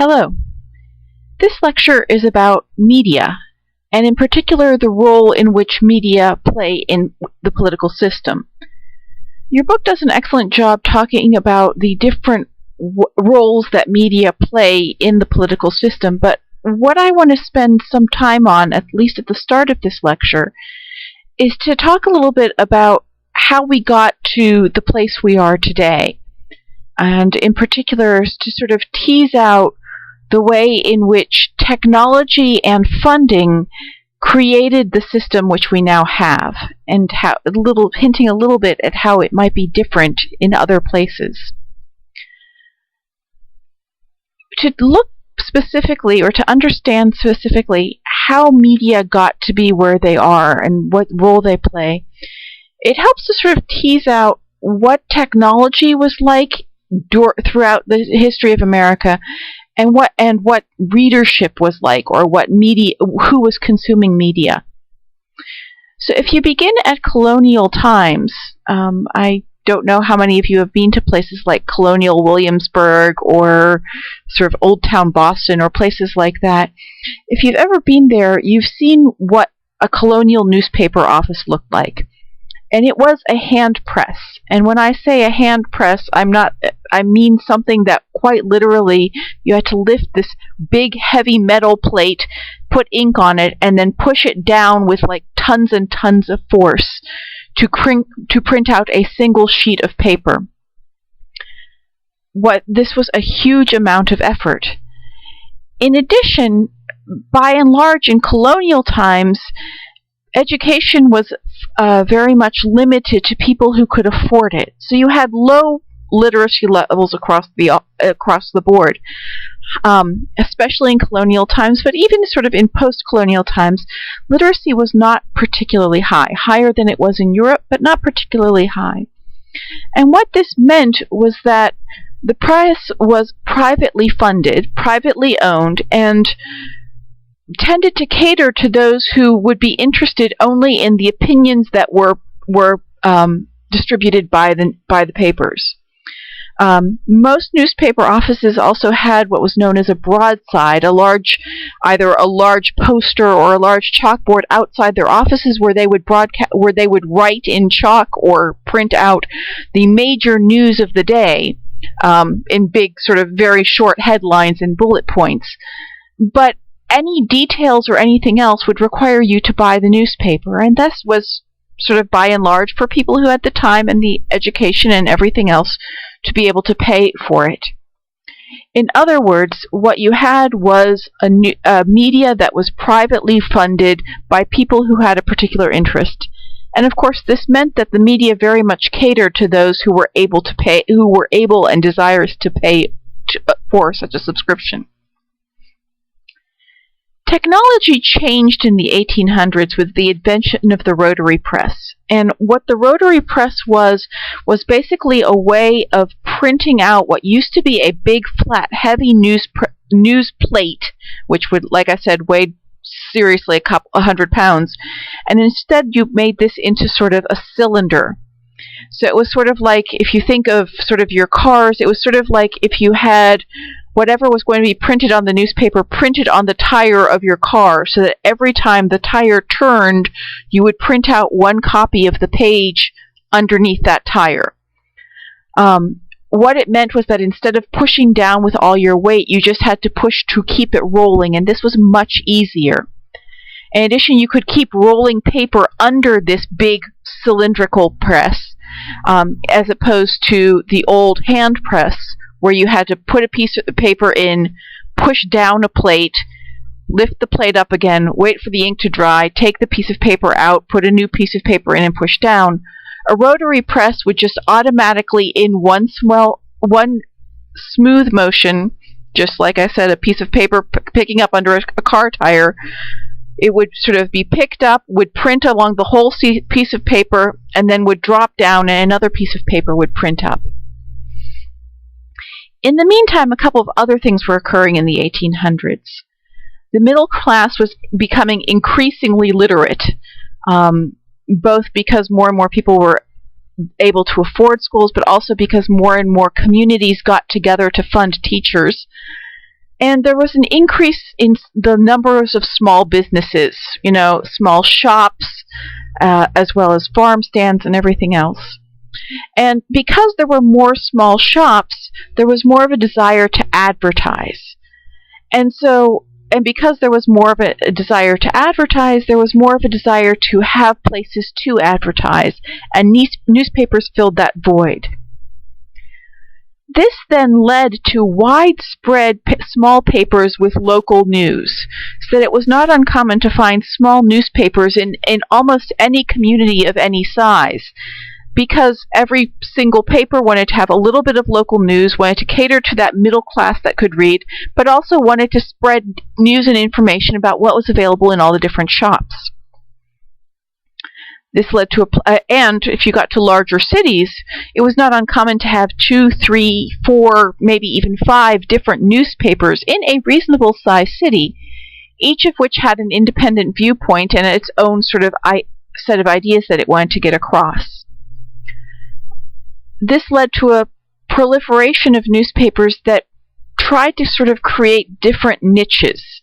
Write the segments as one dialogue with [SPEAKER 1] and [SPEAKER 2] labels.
[SPEAKER 1] Hello. This lecture is about media, and in particular the role in which media play in the political system. Your book does an excellent job talking about the different roles that media play in the political system, but what I want to spend some time on, at least at the start of this lecture, is to talk a little bit about how we got to the place we are today, and in particular to sort of tease out the way in which technology and funding created the system which we now have, and hinting a little bit at how it might be different in other places. To look specifically, or to understand specifically how media got to be where they are and what role they play, it helps to sort of tease out what technology was like throughout the history of America, and what readership was like, or who was consuming media. So if you begin at Colonial Times, I don't know how many of you have been to places like Colonial Williamsburg or sort of Old Town Boston or places like that. If you've ever been there, you've seen what a colonial newspaper office looked like. And it was a hand press. And when I say a hand press, I mean something that quite literally you had to lift this big heavy metal plate, put ink on it, and then push it down with like tons and tons of force to print out a single sheet of paper. This was a huge amount of effort. In addition, by and large in colonial times, education was very much limited to people who could afford it. So you had low literacy levels across the board, especially in colonial times, but even sort of in post-colonial times, literacy was not particularly high, higher than it was in Europe, but not particularly high. And what this meant was that the press was privately funded, privately owned, and tended to cater to those who would be interested only in the opinions that were distributed by the papers. Most newspaper offices also had what was known as a broadside, either a large poster or a large chalkboard outside their offices where they would write in chalk or print out the major news of the day in big, sort of very short headlines and bullet points. But any details or anything else would require you to buy the newspaper, and this was sort of by and large for people who had the time and the education and everything else to be able to pay for it. In other words, what you had was a media that was privately funded by people who had a particular interest. And of course, this meant that the media very much catered to those who were able and desirous to pay for such a subscription. Technology changed in the 1800s with the invention of the Rotary Press. And what the Rotary Press was basically a way of printing out what used to be a big, flat, heavy news plate, which would, like I said, weigh seriously 100 pounds. And instead you made this into sort of a cylinder. So it was sort of like, if you think of sort of your cars, it was sort of like if you had whatever was going to be printed on the newspaper printed on the tire of your car, so that every time the tire turned, you would print out one copy of the page underneath that tire. What it meant was that instead of pushing down with all your weight, you just had to push to keep it rolling, and this was much easier. In addition, you could keep rolling paper under this big cylindrical press, as opposed to the old hand press, where you had to put a piece of paper in, push down a plate, lift the plate up again, wait for the ink to dry, take the piece of paper out, put a new piece of paper in, and push down. A rotary press would just automatically, in one smooth motion, just like I said, a piece of paper picking up under a car tire, it would sort of be picked up, would print along the whole piece of paper, and then would drop down, and another piece of paper would print up. In the meantime, a couple of other things were occurring in the 1800s. The middle class was becoming increasingly literate, both because more and more people were able to afford schools, but also because more and more communities got together to fund teachers. And there was an increase in the numbers of small businesses, small shops, as well as farm stands and everything else. And because there were more small shops, there was more of a desire to advertise. And because there was more of a desire to advertise, there was more of a desire to have places to advertise, and newspapers filled that void. This then led to widespread small papers with local news, so that it was not uncommon to find small newspapers in almost any community of any size, because every single paper wanted to have a little bit of local news, wanted to cater to that middle class that could read, but also wanted to spread news and information about what was available in all the different shops. This led to and if you got to larger cities, it was not uncommon to have 2, 3, 4, maybe even 5 different newspapers in a reasonable sized city, each of which had an independent viewpoint and its own sort of set of ideas that it wanted to get across. This led to a proliferation of newspapers that tried to sort of create different niches.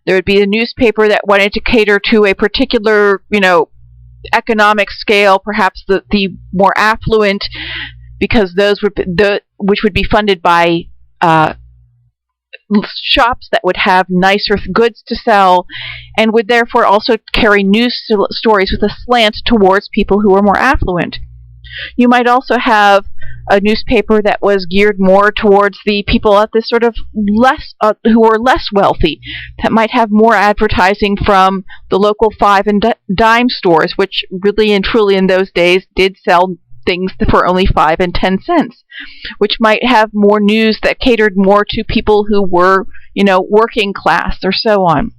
[SPEAKER 1] There would be a newspaper that wanted to cater to a particular, economic scale, perhaps the more affluent, because those which would be funded by shops that would have nicer goods to sell, and would therefore also carry news stories with a slant towards people who were more affluent. You might also have a newspaper that was geared more towards the people at this sort of who were less wealthy, that might have more advertising from the local 5 and dime stores, which really and truly in those days did sell things for only 5 and 10 cents, which might have more news that catered more to people who were, working class or so on.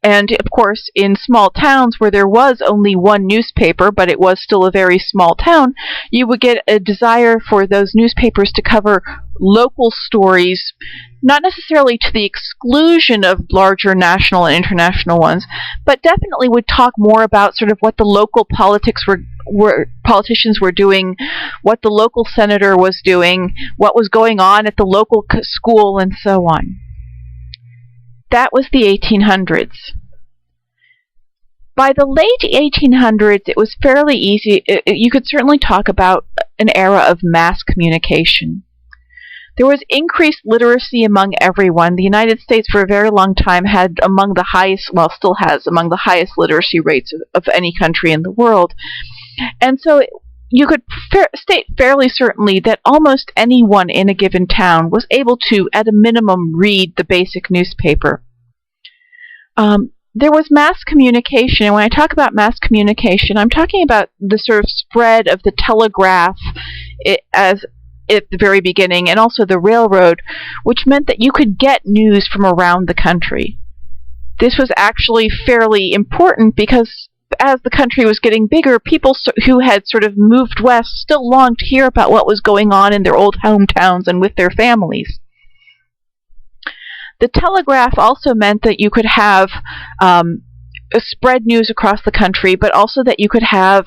[SPEAKER 1] And, of course, in small towns where there was only one newspaper, but it was still a very small town, you would get a desire for those newspapers to cover local stories, not necessarily to the exclusion of larger national and international ones, but definitely would talk more about sort of what the local politicians were doing, what the local senator was doing, what was going on at the local school, and so on. That was the 1800s. By the late 1800s, it was fairly easy. You could certainly talk about an era of mass communication. There was increased literacy among everyone. The United States for a very long time had among the highest, well, still has among the highest literacy rates of any country in the world. And so you could state fairly certainly that almost anyone in a given town was able to, at a minimum, read the basic newspaper. There was mass communication, and when I talk about mass communication, I'm talking about the sort of spread of the telegraph as at the very beginning, and also the railroad, which meant that you could get news from around the country. This was actually fairly important because as the country was getting bigger, people who had sort of moved west still longed to hear about what was going on in their old hometowns and with their families. The telegraph also meant that you could have spread news across the country, but also that you could have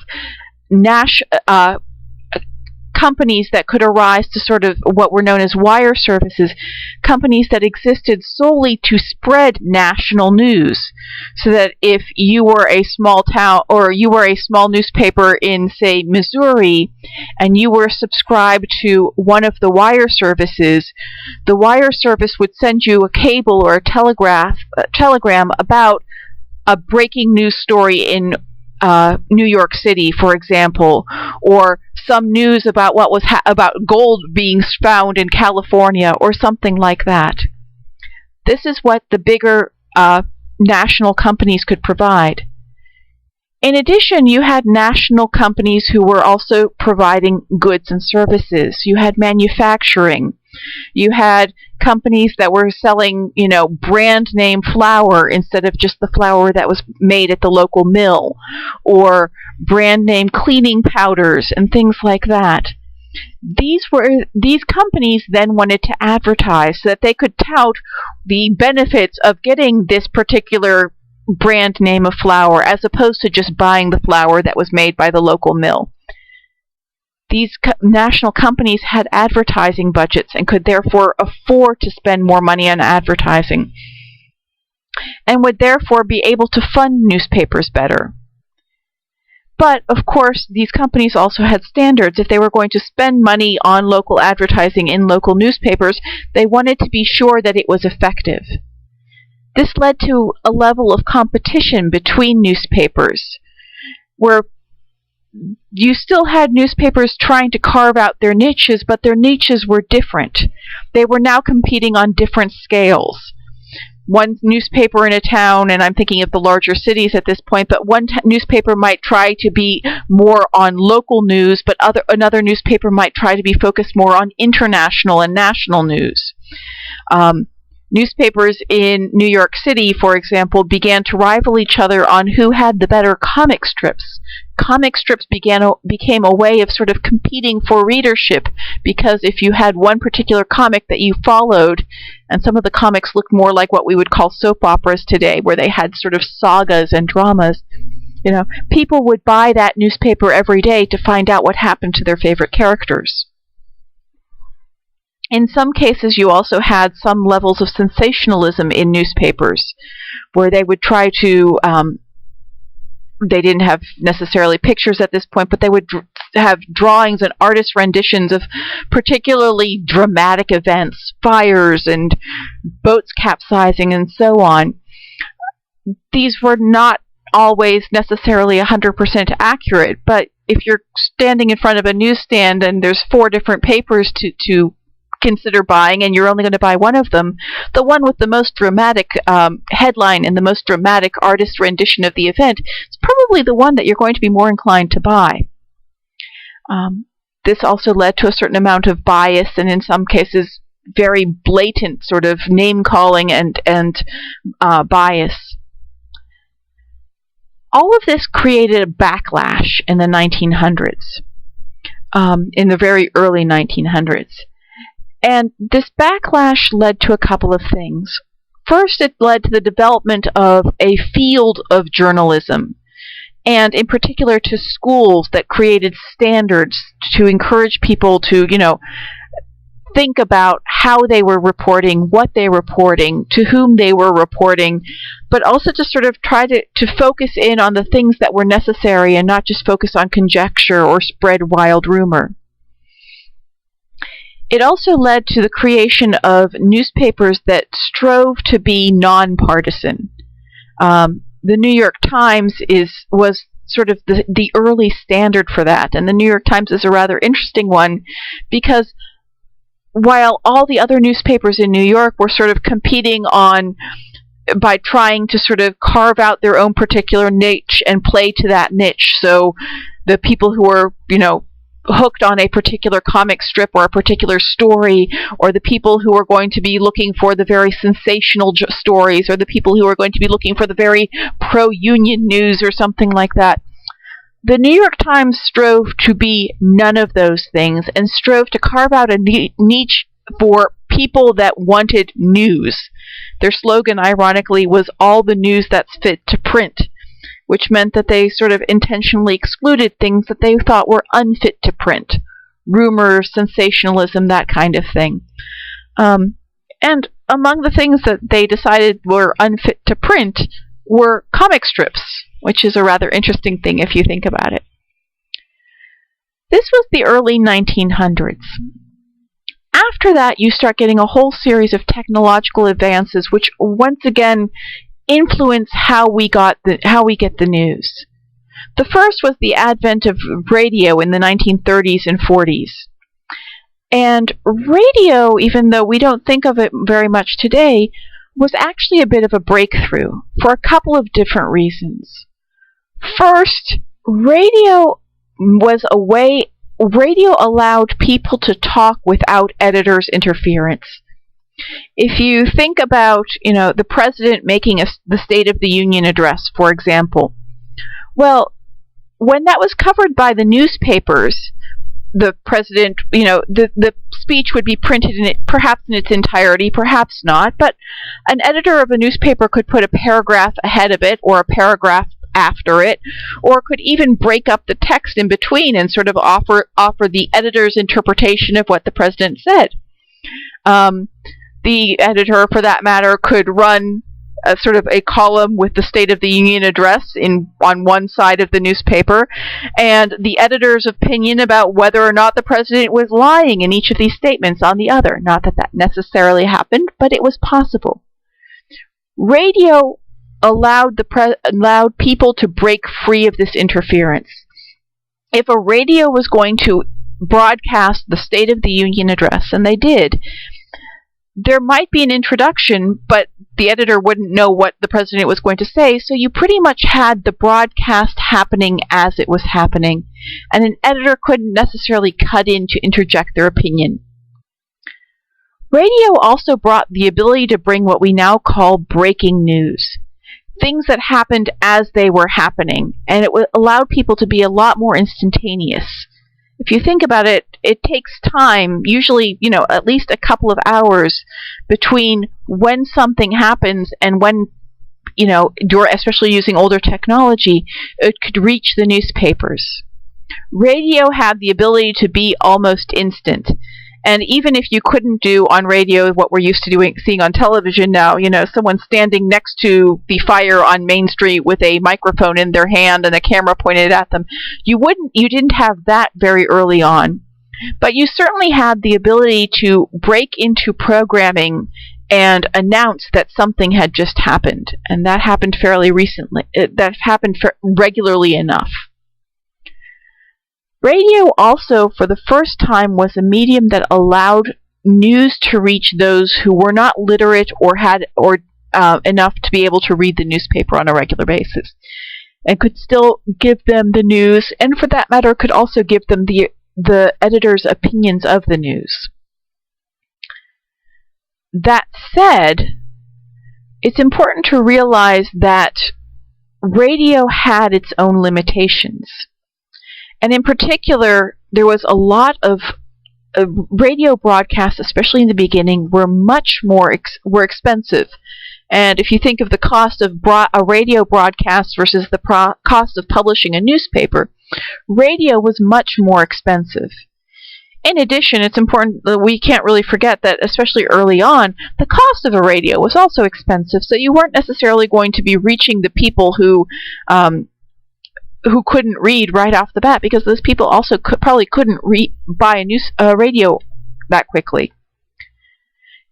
[SPEAKER 1] companies that could arise to sort of what were known as wire services, companies that existed solely to spread national news, so that if you were a small town or you were a small newspaper in, say, Missouri, and you were subscribed to one of the wire services, the wire service would send you a cable or a telegram about a breaking news story in New York City, for example, or some news about what was about gold being found in California, or something like that. This is what the bigger national companies could provide. In addition, you had national companies who were also providing goods and services. You had manufacturing. You had companies that were selling, brand name flour instead of just the flour that was made at the local mill, or brand name cleaning powders and things like that. These companies then wanted to advertise so that they could tout the benefits of getting this particular brand name of flour as opposed to just buying the flour that was made by the local mill. these national companies had advertising budgets and could therefore afford to spend more money on advertising, and would therefore be able to fund newspapers better. But, of course, these companies also had standards. If they were going to spend money on local advertising in local newspapers, they wanted to be sure that it was effective. This led to a level of competition between newspapers, where you still had newspapers trying to carve out their niches, but their niches were different. They were now competing on different scales. One newspaper in a town, and I'm thinking of the larger cities at this point, but one newspaper might try to be more on local news, but another newspaper might try to be focused more on international and national news. Newspapers in New York City, for example, began to rival each other on who had the better comic strips. Comic strips became a way of sort of competing for readership, because if you had one particular comic that you followed, and some of the comics looked more like what we would call soap operas today, where they had sort of sagas and dramas, people would buy that newspaper every day to find out what happened to their favorite characters. In some cases, you also had some levels of sensationalism in newspapers, where they would try to, they didn't have necessarily pictures at this point, but they would have drawings and artist renditions of particularly dramatic events, fires and boats capsizing and so on. These were not always necessarily 100% accurate, but if you're standing in front of a newsstand and there's 4 different papers to consider buying, and you're only going to buy one of them, the one with the most dramatic headline and the most dramatic artist rendition of the event is probably the one that you're going to be more inclined to buy. This also led to a certain amount of bias, and in some cases very blatant sort of name-calling and bias. All of this created a backlash in the 1900s, in the very early 1900s. And this backlash led to a couple of things. First, it led to the development of a field of journalism, and in particular to schools that created standards to encourage people to, think about how they were reporting, what they were reporting, to whom they were reporting, but also to sort of try to focus in on the things that were necessary and not just focus on conjecture or spread wild rumor. It also led to the creation of newspapers that strove to be nonpartisan. The New York Times was sort of the early standard for that, and the New York Times is a rather interesting one, because while all the other newspapers in New York were sort of competing by trying to sort of carve out their own particular niche and play to that niche, so the people who were, hooked on a particular comic strip or a particular story, or the people who are going to be looking for the very sensational stories, or the people who are going to be looking for the very pro-union news or something like that. The New York Times strove to be none of those things and strove to carve out a niche for people that wanted news. Their slogan, ironically, was "all the news that's fit to print," which meant that they sort of intentionally excluded things that they thought were unfit to print. Rumors, sensationalism, that kind of thing. And among the things that they decided were unfit to print were comic strips, which is a rather interesting thing if you think about it. This was the early 1900s. After that, you start getting a whole series of technological advances, which once again influence how we get the news. The first was the advent of radio in the 1930s and 40s. And radio, even though we don't think of it very much today, was actually a bit of a breakthrough for a couple of different reasons. First, radio allowed people to talk without editors' interference. If you think about, the president making the State of the Union address, for example, well, when that was covered by the newspapers, the president, the speech would be printed perhaps in its entirety, perhaps not, but an editor of a newspaper could put a paragraph ahead of it or a paragraph after it, or could even break up the text in between and sort of offer the editor's interpretation of what the president said. The editor, for that matter, could run a sort of a column with the State of the Union address on one side of the newspaper, and the editor's opinion about whether or not the president was lying in each of these statements on the other. Not that that necessarily happened, but it was possible. Radio allowed people to break free of this interference. If a radio was going to broadcast the State of the Union address, and they did, there might be an introduction, but the editor wouldn't know what the president was going to say, so you pretty much had the broadcast happening as it was happening, and an editor couldn't necessarily cut in to interject their opinion. Radio also brought the ability to bring what we now call breaking news, things that happened as they were happening, and it allowed people to be a lot more instantaneous. If you think about it, it takes time, usually, at least a couple of hours between when something happens and when, especially using older technology, it could reach the newspapers. Radio had the ability to be almost instant. And even if you couldn't do on radio what we're used to seeing on television now, someone standing next to the fire on Main Street with a microphone in their hand and a camera pointed at them, you didn't have that very early on. But you certainly had the ability to break into programming and announce that something had just happened. And that happened fairly recently. That happened regularly enough. Radio also, for the first time, was a medium that allowed news to reach those who were not literate or had enough to be able to read the newspaper on a regular basis, and could still give them the news, and for that matter, could also give them the editor's opinions of the news. That said, it's important to realize that radio had its own limitations. And in particular, there was a lot of radio broadcasts, especially in the beginning, were much more expensive. And if you think of the cost of a radio broadcast versus the cost of publishing a newspaper, radio was much more expensive. In addition, it's important that we can't really forget that, especially early on, the cost of a radio was also expensive. So you weren't necessarily going to be reaching the people who couldn't read right off the bat, because those people also probably couldn't buy a radio that quickly.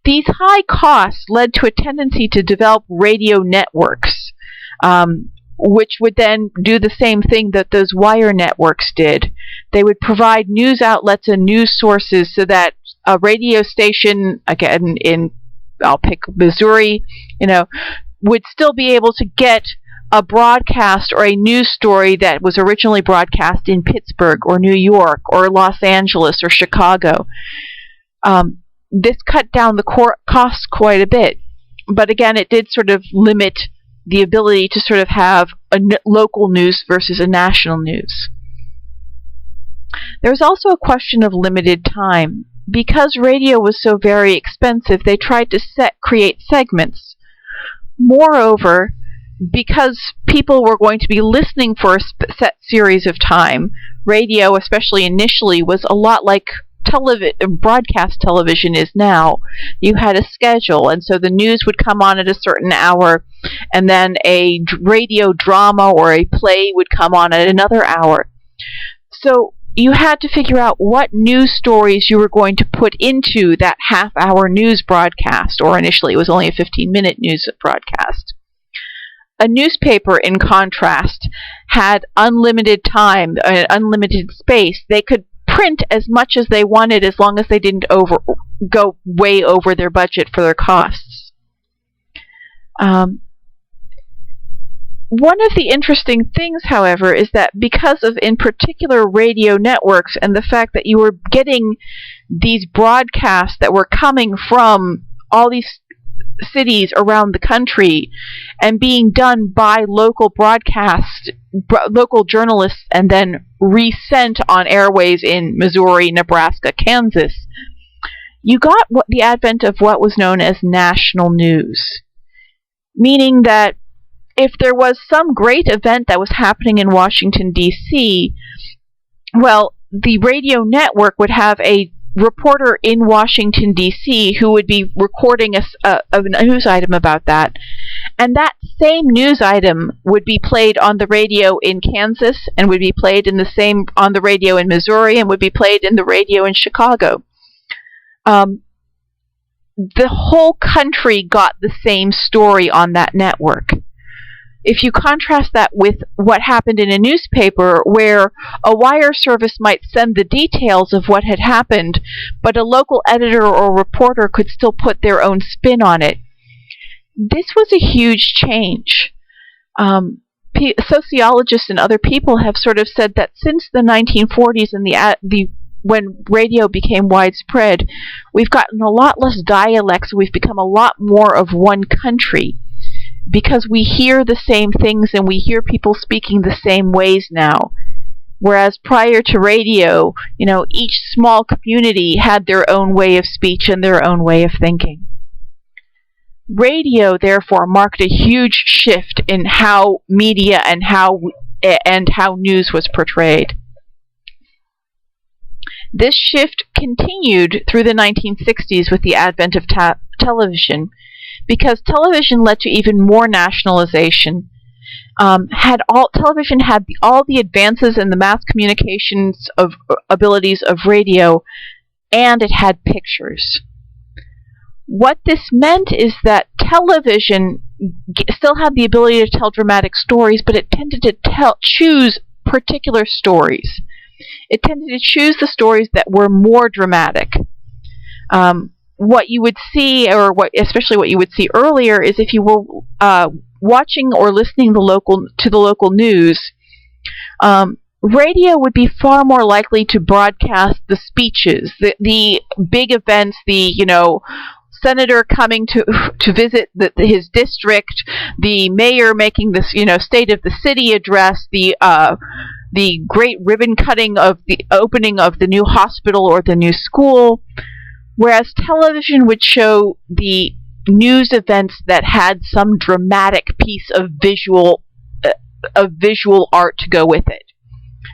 [SPEAKER 1] These high costs led to a tendency to develop radio networks, which would then do the same thing that those wire networks did. They would provide news outlets and news sources so that a radio station, again, I'll pick Missouri, would still be able to get a broadcast or a news story that was originally broadcast in Pittsburgh or New York or Los Angeles or Chicago. This cut down the costs quite a bit, but again, it did sort of limit the ability to sort of have a local news versus a national news. There was also a question of limited time. Because radio was so very expensive, they tried to create segments. Moreover, because people were going to be listening for a set series of time, radio, especially initially, was a lot like broadcast television is now. You had a schedule, and so the news would come on at a certain hour, and then a radio drama or a play would come on at another hour. So you had to figure out what news stories you were going to put into that half-hour news broadcast, or initially it was only a 15-minute news broadcast. A newspaper, in contrast, had unlimited time, unlimited space. They could print as much as they wanted as long as they didn't go way over their budget for their costs. One of the interesting things, however, is that because of, in particular, radio networks and the fact that you were getting these broadcasts that were coming from all these cities around the country and being done by local journalists and then resent on airways in Missouri, Nebraska, Kansas, you got the advent of what was known as national news, meaning that if there was some great event that was happening in Washington, D.C., well, the radio network would have a reporter in Washington, D.C. who would be recording a news item about that. And that same news item would be played on the radio in Kansas, and would be played on the radio in Missouri, and would be played in the radio in Chicago. The whole country got the same story on that network. If you contrast that with what happened in a newspaper, where a wire service might send the details of what had happened, but a local editor or reporter could still put their own spin on it. This was a huge change. Sociologists and other people have sort of said that since the 1940s and when radio became widespread, we've gotten a lot less dialects. We've become a lot more of one country, because we hear the same things and we hear people speaking the same ways now. Whereas prior to radio, each small community had their own way of speech and their own way of thinking. Radio, therefore, marked a huge shift in how media and how news was portrayed. This shift continued through the 1960s with the advent of television, because television led to even more nationalization. Television had all the advances in the mass communications abilities of radio, and it had pictures. What this meant is that television still had the ability to tell dramatic stories, but it tended to choose particular stories. It tended to choose the stories that were more dramatic. What you would see, especially what you would see earlier, is if you were watching or listening to the local news, radio would be far more likely to broadcast the speeches, the big events, the senator coming to visit his district, the mayor making this state of the city address, the great ribbon cutting of the opening of the new hospital or the new school. Whereas television would show the news events that had some dramatic piece of visual art to go with it.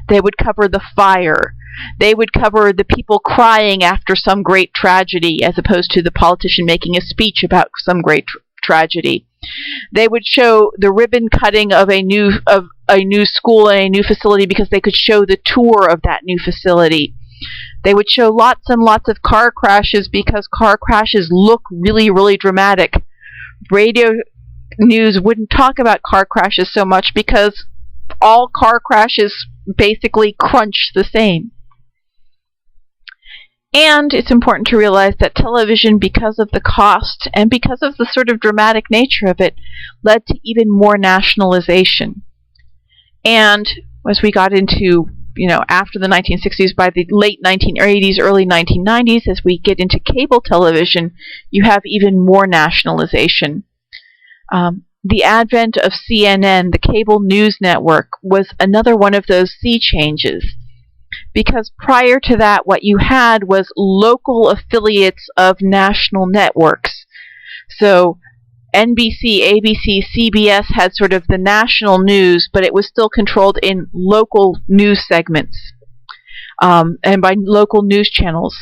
[SPEAKER 1] They would cover the fire. They would cover the people crying after some great tragedy, as opposed to the politician making a speech about some great tragedy. They would show the ribbon cutting of a new school and a new facility, because they could show the tour of that new facility. They would show lots and lots of car crashes, because car crashes look really, really dramatic. Radio news wouldn't talk about car crashes so much, because all car crashes basically crunch the same. And it's important to realize that television, because of the cost and because of the sort of dramatic nature of it, led to even more nationalization. And as we got into after the 1960s, by the late 1980s, early 1990s, as we get into cable television, you have even more nationalization. The advent of CNN, the cable news network, was another one of those sea changes. Because prior to that, what you had was local affiliates of national networks. So NBC, ABC, CBS had sort of the national news, but it was still controlled in local news segments and by local news channels.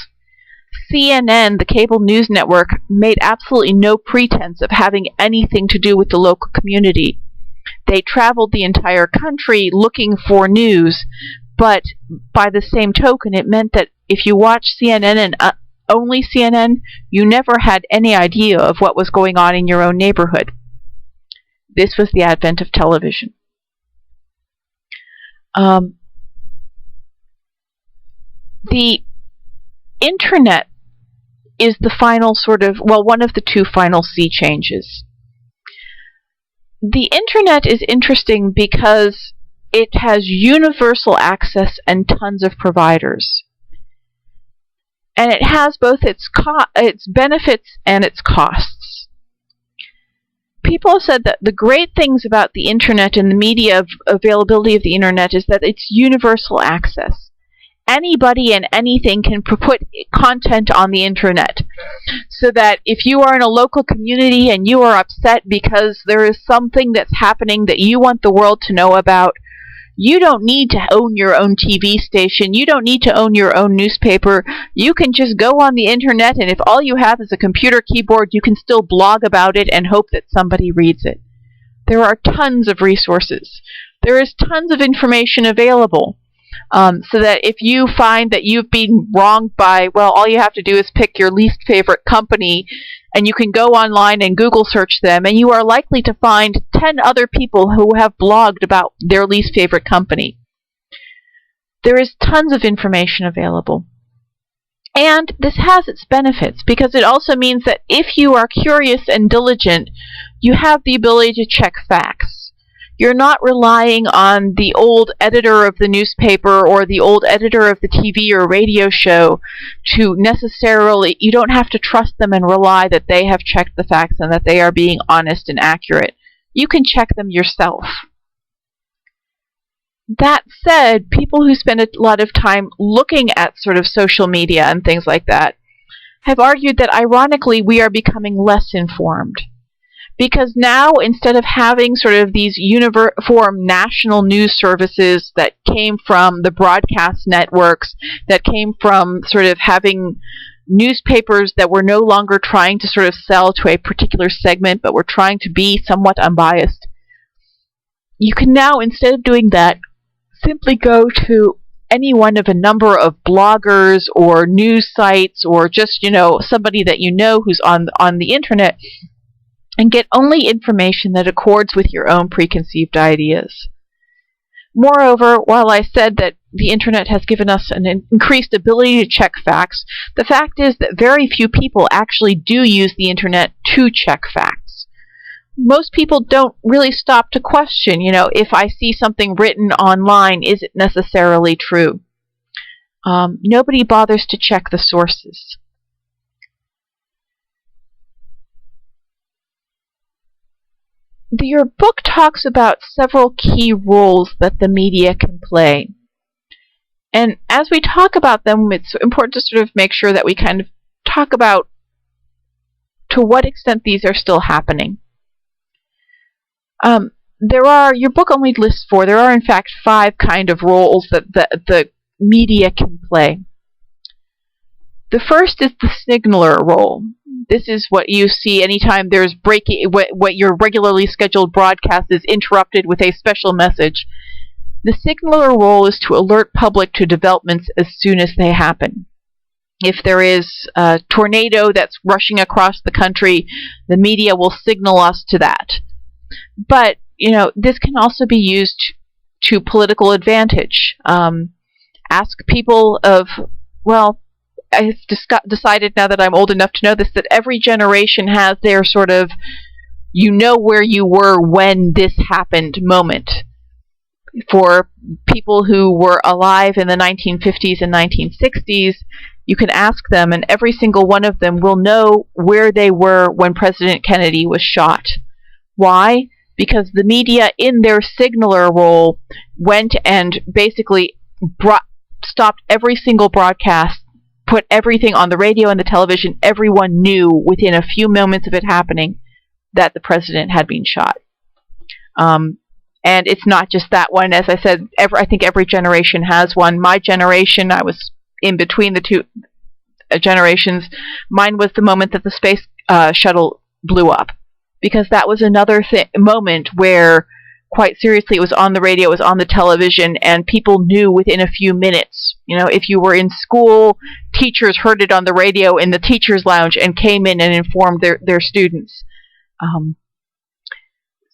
[SPEAKER 1] CNN, the cable news network, made absolutely no pretense of having anything to do with the local community. They traveled the entire country looking for news, but by the same token, it meant that if you watched CNN and only CNN, you never had any idea of what was going on in your own neighborhood. This was the advent of television. The internet is the final one of the two final sea changes. The internet is interesting because it has universal access and tons of providers. And it has both its benefits and its costs. People have said that the great things about the internet and the media availability of the internet is that it's universal access. anybody and anything can put content on the internet. So that if you are in a local community and you are upset because there is something that's happening that you want the world to know about, you don't need to own your own TV station. You don't need to own your own newspaper. You can just go on the internet, and if all you have is a computer keyboard, you can still blog about it and hope that somebody reads it. There are tons of resources. There is tons of information available. So that if you find that you've been wronged by, well, all you have to do is pick your least favorite company, and you can go online and Google search them, and you are likely to find 10 other people who have blogged about their least favorite company. There is tons of information available. And this has its benefits, because it also means that if you are curious and diligent, you have the ability to check facts. You're not relying on the old editor of the newspaper or the old editor of the TV or radio show to necessarily, you don't have to trust them and rely that they have checked the facts and that they are being honest and accurate. You can check them yourself. That said, people who spend a lot of time looking at sort of social media and things like that have argued that ironically we are becoming less informed. Because now, instead of having sort of these uniform national news services that came from the broadcast networks, that came from sort of having newspapers that were no longer trying to sort of sell to a particular segment, but were trying to be somewhat unbiased, you can now, instead of doing that, simply go to any one of a number of bloggers or news sites or just, somebody that you know who's on the internet, and get only information that accords with your own preconceived ideas. Moreover, while I said that the internet has given us an increased ability to check facts, the fact is that very few people actually do use the internet to check facts. Most people don't really stop to question, if I see something written online, is it necessarily true? Nobody bothers to check the sources. Your book talks about several key roles that the media can play. And as we talk about them, it's important to sort of make sure that we kind of talk about to what extent these are still happening. Your book only lists 4. There are, in fact, 5 kind of roles that the media can play. The first is the signaler role. This is what you see anytime there's breaking, what your regularly scheduled broadcast is interrupted with a special message. The signaler role is to alert public to developments as soon as they happen. If there is a tornado that's rushing across the country, the media will signal us to that. But, this can also be used to political advantage. Ask people of, I've decided now that I'm old enough to know this, that every generation has their sort of, where you were when this happened moment. For people who were alive in the 1950s and 1960s, you can ask them, and every single one of them will know where they were when President Kennedy was shot. Why? Because the media, in their signaler role, went and basically stopped every single broadcast, put everything on the radio and the television. Everyone knew within a few moments of it happening that the president had been shot. And it's not just that one. As I said, I think every generation has one. My generation, I was in between the two generations. Mine was the moment that the space shuttle blew up, because that was another moment where, quite seriously, it was on the radio, it was on the television, and people knew within a few minutes. If you were in school, teachers heard it on the radio in the teacher's lounge and came in and informed their students.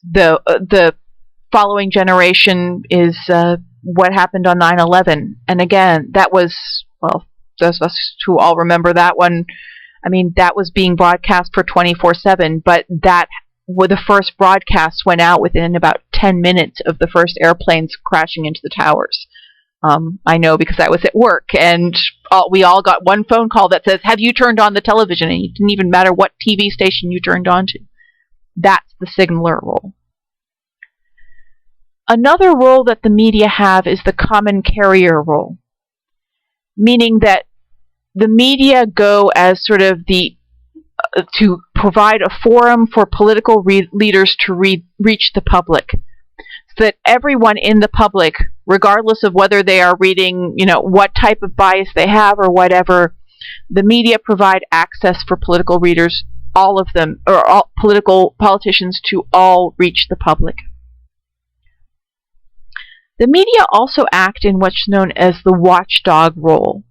[SPEAKER 1] The following generation is what happened on 9/11. And again, that was, those of us who all remember that one, that was being broadcast for 24/7, but the first broadcast went out within about 10 minutes of the first airplanes crashing into the towers. I know because I was at work, and we all got one phone call that says, "Have you turned on the television?" And it didn't even matter what TV station you turned on to. That's the signaler role. Another role that the media have is the common carrier role. meaning that the media go as sort of to provide a forum for political leaders to reach the public, so that everyone in the public, regardless of whether they are reading, what type of bias they have or whatever, the media provide access for political readers, all of them, or all politicians, to all reach the public. The media also act in what's known as the watchdog role.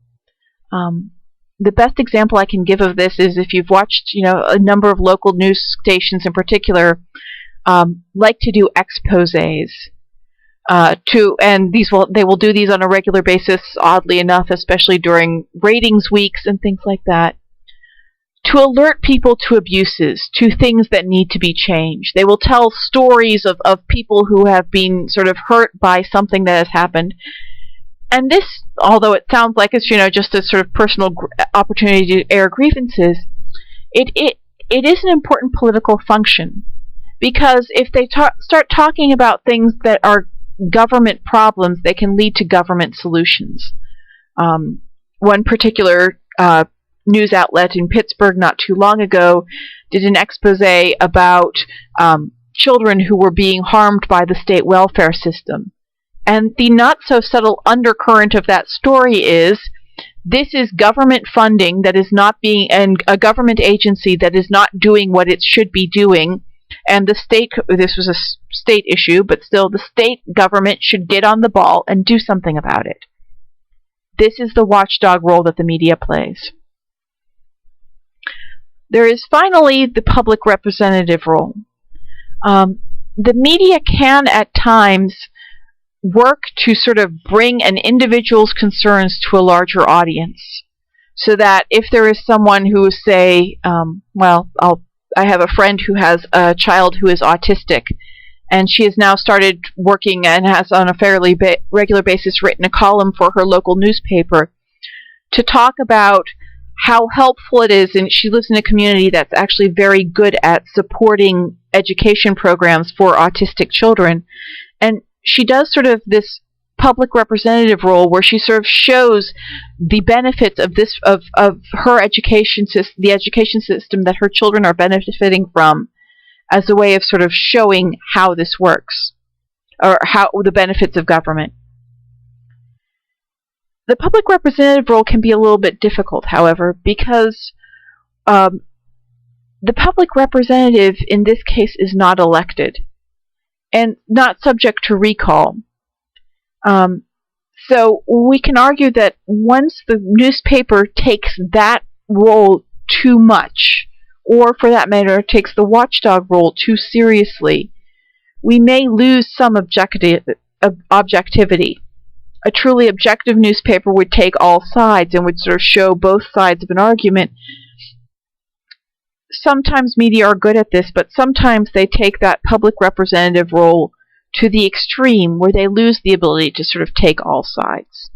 [SPEAKER 1] The best example I can give of this is if you've watched, a number of local news stations in particular like to do exposés. And they will do these on a regular basis, oddly enough, especially during ratings weeks and things like that, to alert people to abuses, to things that need to be changed. They will tell stories of people who have been sort of hurt by something that has happened. And this, although it sounds like it's just a sort of personal opportunity to air grievances, it is an important political function, because if they start talking about things that are government problems, they can lead to government solutions. One particular news outlet in Pittsburgh not too long ago did an expose about children who were being harmed by the state welfare system. And the not-so-subtle undercurrent of that story is, this is government funding that is not being, and a government agency that is not doing what it should be doing, and the state, this was a state issue, but still the state government should get on the ball and do something about it. This is the watchdog role that the media plays. There is finally the public representative role. The media can at times work to sort of bring an individual's concerns to a larger audience, so that if there is someone who, say, I have a friend who has a child who is autistic, and she has now started working and has on a fairly regular basis written a column for her local newspaper to talk about how helpful it is, and she lives in a community that's actually very good at supporting education programs for autistic children. And she does sort of this public representative role where she sort of shows the benefits of this of her education system, the education system that her children are benefiting from, as a way of sort of showing how this works, or how the benefits of government. The public representative role can be a little bit difficult, however, because the public representative in this case is not elected and not subject to recall. So we can argue that once the newspaper takes that role too much, or for that matter takes the watchdog role too seriously, we may lose some objectivity. A truly objective newspaper would take all sides and would sort of show both sides of an argument. Sometimes media are good at this, but sometimes they take that public representative role to the extreme, where they lose the ability to sort of take all sides.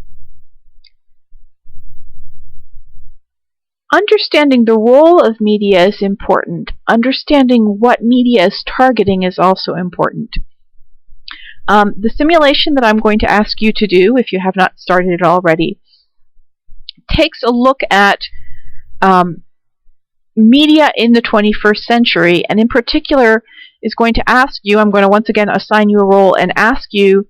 [SPEAKER 1] Understanding the role of media is important. Understanding what media is targeting is also important. The simulation that I'm going to ask you to do, if you have not started it already, takes a look at media in the 21st century, and in particular is going to ask you, I'm going to once again assign you a role and ask you,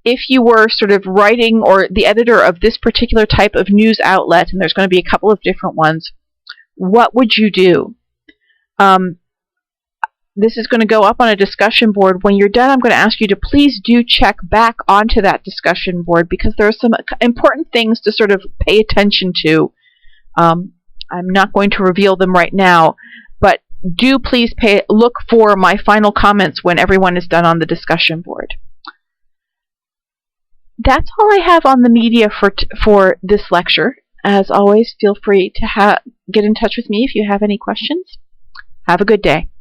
[SPEAKER 1] if you were sort of writing or the editor of this particular type of news outlet, and there's going to be a couple of different ones, what would you do? This is going to go up on a discussion board. When you're done, I'm going to ask you to please do check back onto that discussion board, because there are some important things to sort of pay attention to. I'm not going to reveal them right now, but do please look for my final comments when everyone is done on the discussion board. That's all I have on the media for this lecture. As always, feel free to get in touch with me if you have any questions. Have a good day.